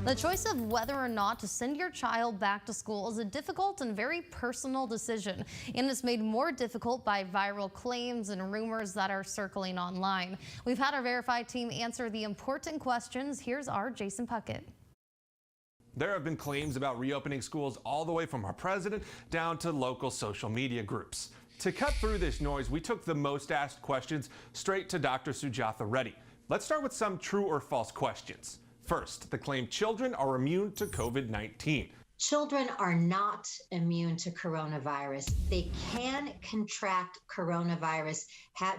The choice of whether or not to send your child back to school is a difficult and very personal decision, and it's made more difficult by viral claims and rumors that are circling online. We've had our verified team answer the important questions. Here's our Jason Puckett. There have been claims about reopening schools all the way from our president down to local social media groups. To cut through this noise, we took the most asked questions straight to Dr. Sujatha Reddy. Let's start with some true or false questions. First, the claim children are immune to COVID-19. Children are not immune to coronavirus. They can contract coronavirus,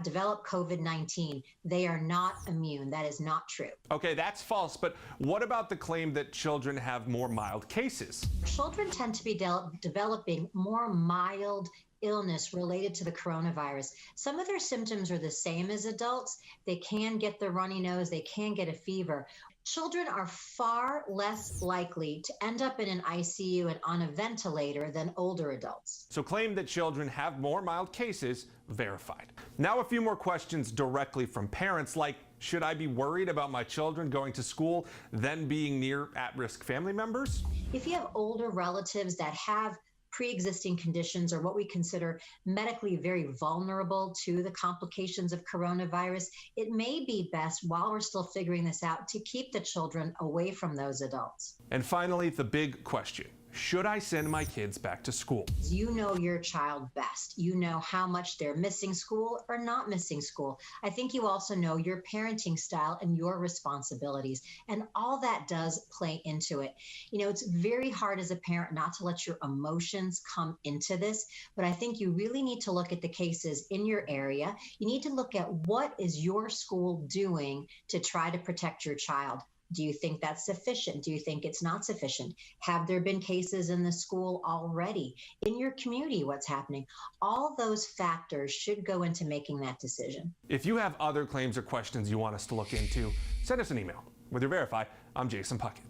develop COVID-19. They are not immune. That is not true. Okay, that's false, but what about the claim that children have more mild cases? Children tend to be developing more mild illness related to the coronavirus. Some of their symptoms are the same as adults. They can get the runny nose, they can get a fever. Children are far less likely to end up in an ICU and on a ventilator than older adults. So claim that children have more mild cases, verified. Now a few more questions directly from parents, like, should I be worried about my children going to school, then being near at-risk family members? If you have older relatives that have pre-existing conditions or what we consider medically very vulnerable to the complications of coronavirus, it may be best, while we're still figuring this out, to keep the children away from those adults. And finally, the big question. Should I send my kids back to school? You know your child best. You know how much they're missing school or not missing school. I think you also know your parenting style and your responsibilities, and all that does play into it. You know, it's very hard as a parent not to let your emotions come into this, but I think you really need to look at the cases in your area. You need to look at what is your school doing to try to protect your child. Do you think that's sufficient? Do you think it's not sufficient? Have there been cases in the school already? In your community, what's happening? All those factors should go into making that decision. If you have other claims or questions you want us to look into, send us an email. With your Verify, I'm Jason Puckett.